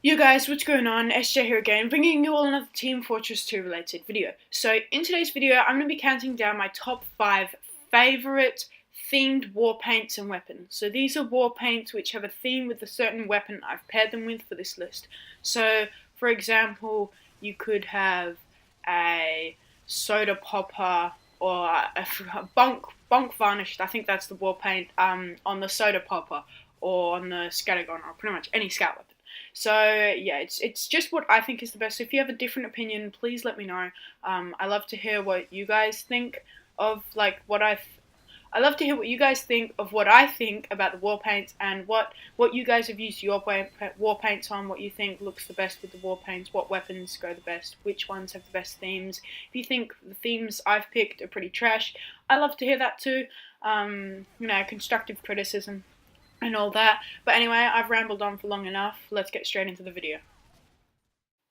Yo guys, what's going on? SJ here again, bringing you all another Team Fortress 2 related video. So in today's video, I'm going to be counting down my top 5 favourite themed war paints and weapons. So these are war paints which have a theme with a certain weapon I've paired them with for this list. So for example, you could have a soda popper or a bunk varnished, I think that's the war paint, on the soda popper or on the scattergun or pretty much any scout weapon. So yeah, it's just what I think is the best. So if you have a different opinion, please let me know. I love to hear what you guys think of I love to hear what you guys think of what I think about the war paints and what you guys have used your war paints on, what you think looks the best with the war paints, what weapons go the best, which ones have the best themes. If you think the themes I've picked are pretty trash, I love to hear that too. Constructive criticism and all that. But anyway, I've rambled on for long enough. Let's get straight into the video.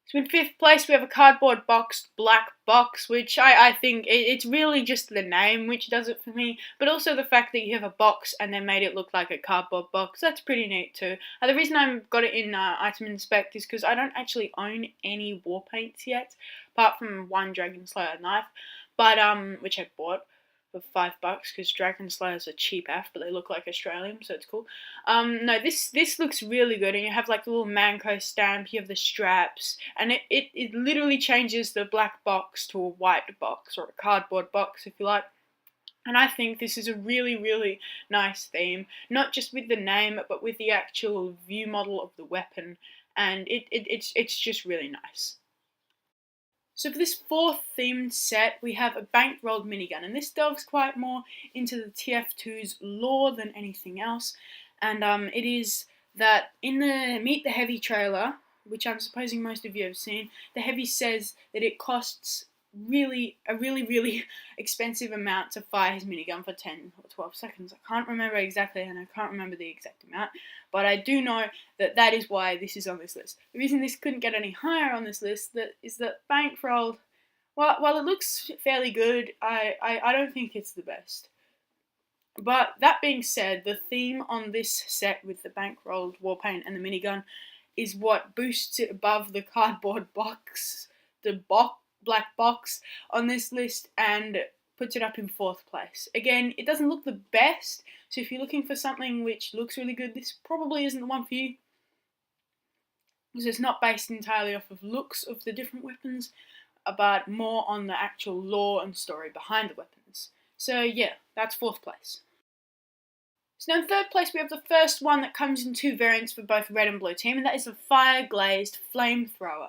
So in 5th place, we have a cardboard boxed black box, which I think it's really just the name which does it for me, but also the fact that you have a box and then made it look like a cardboard box. That's pretty neat too. The reason I've got it in item inspect is because I don't actually own any war paints yet, apart from one Dragon Slayer knife, but which I bought for $5 because Dragon Slayers are cheap AF, but they look like Australian, so it's cool. No, this looks really good, and you have like the little Manco stamp, you have the straps, and it literally changes the black box to a white box, or a cardboard box if you like. And I think this is a really, really nice theme, not just with the name, but with the actual view model of the weapon, and it's just really nice. So for this 4th themed set, we have a bankrolled minigun, and this delves quite more into the TF2's lore than anything else. And it is that in the Meet the Heavy trailer, which I'm supposing most of you have seen, the Heavy says that it costs a really expensive amount to fire his minigun for 10 or 12 seconds. I can't remember exactly, and I can't remember the exact amount, but I do know that is why this is on this list. The reason this couldn't get any higher on this list is that bankrolled, while it looks fairly good, I don't think it's the best. But that being said, the theme on this set with the bankrolled war paint and the minigun is what boosts it above the cardboard box, black box on this list, and puts it up in 4th place. Again, it doesn't look the best, so if you're looking for something which looks really good, this probably isn't the one for you, because it's not based entirely off of looks of the different weapons, but more on the actual lore and story behind the weapons. So yeah, that's 4th place. So now in 3rd place, we have the first one that comes in 2 variants for both red and blue team, and that is the fire glazed flamethrower.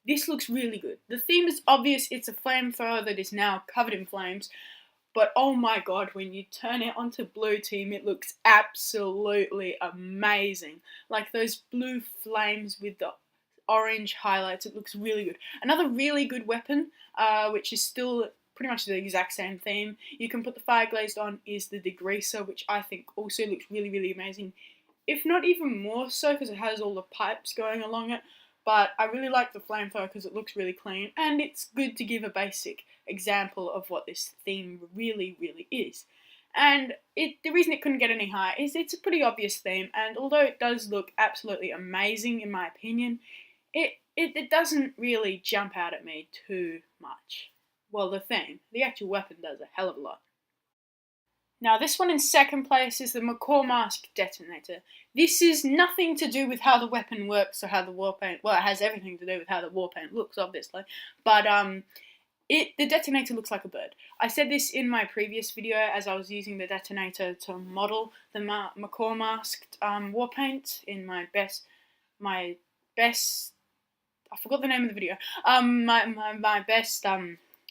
This looks really good. The theme is obvious, it's a flamethrower that is now covered in flames, but oh my god, when you turn it onto blue team, it looks absolutely amazing. Like those blue flames with the orange highlights, it looks really good. Another really good weapon, which is still pretty much the exact same theme, you can put the fire glazed on, is the degreaser, which I think also looks really amazing. If not even more so, because it has all the pipes going along it. But I really like the flamethrower because it looks really clean, and it's good to give a basic example of what this theme really is. And the reason it couldn't get any higher is it's a pretty obvious theme, and although it does look absolutely amazing in my opinion, it doesn't really jump out at me too much. Well, the actual weapon does a hell of a lot. Now, this one in 2nd place is the Macaw Mask Detonator. This is nothing to do with how the weapon works or how the war paint... Well, it has everything to do with how the war paint looks, obviously. But the detonator looks like a bird. I said this in my previous video as I was using the detonator to model the Macaw Masked war paint in my best... I forgot the name of the video. My best...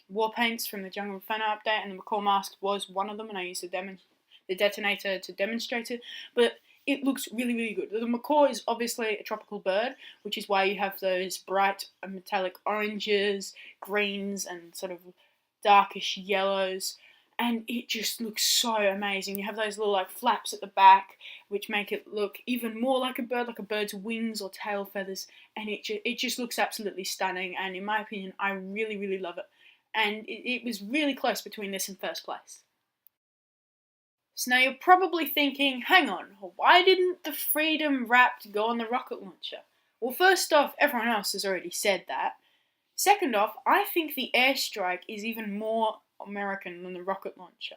war paints from the Jungle Inferno update, and the Macaw Mask was one of them, and I used the detonator to demonstrate it, but it looks really good. The macaw is obviously a tropical bird, which is why you have those bright metallic oranges, greens, and sort of darkish yellows, and it just looks so amazing. You have those little like flaps at the back, which make it look even more like a bird's wings or tail feathers, and it just looks absolutely stunning, and in my opinion, I really love it. And it was really close between this and 1st place. So now you're probably thinking, hang on, why didn't the Freedom Wrapped go on the rocket launcher? Well, first off, everyone else has already said that. Second off, I think the airstrike is even more American than the rocket launcher.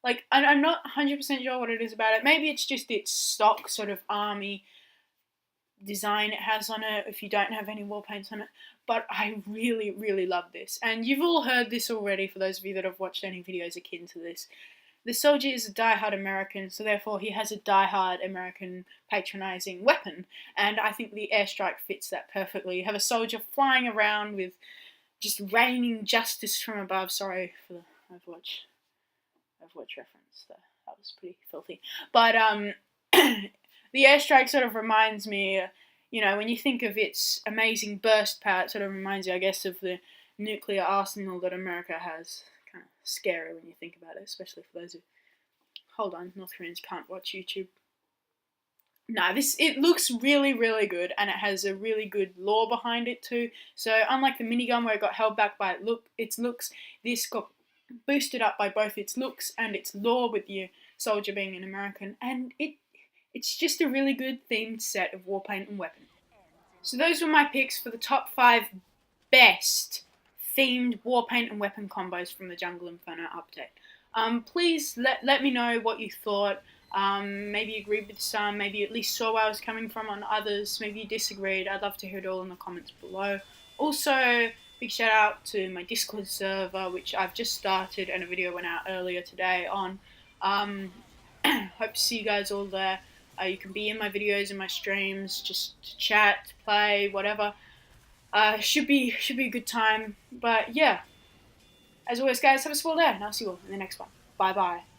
Like, I'm not 100% sure what it is about it. Maybe it's just its stock sort of army design it has on it if you don't have any war paints on it. But I really, really love this. And you've all heard this already for those of you that have watched any videos akin to this. The soldier is a die-hard American, so therefore he has a die-hard American patronising weapon. And I think the airstrike fits that perfectly. You have a soldier flying around with just raining justice from above. Sorry for the Overwatch reference. That was pretty filthy. But the airstrike sort of reminds me, when you think of its amazing burst power, it sort of reminds you, I guess, of the nuclear arsenal that America has. Kind of scary when you think about it, especially for those who... Hold on, North Koreans can't watch YouTube. No, it looks really, really good, and it has a really good lore behind it too. So unlike the minigun where it got held back by its looks, this got boosted up by both its looks and its lore, with the soldier being an American, and it's just a really good themed set of war paint and weapon. So those were my picks for the top 5 best themed war paint and weapon combos from the Jungle Inferno update. Please let me know what you thought. Maybe you agreed with some, maybe you at least saw where I was coming from on others, maybe you disagreed. I'd love to hear it all in the comments below. Also, big shout out to my Discord server, which I've just started, and a video went out earlier today on. Hope to see you guys all there. You can be in my videos and my streams, just to chat, to play, whatever. Should be a good time. But yeah, as always, guys, have a swell day, and I'll see you all in the next one. Bye bye.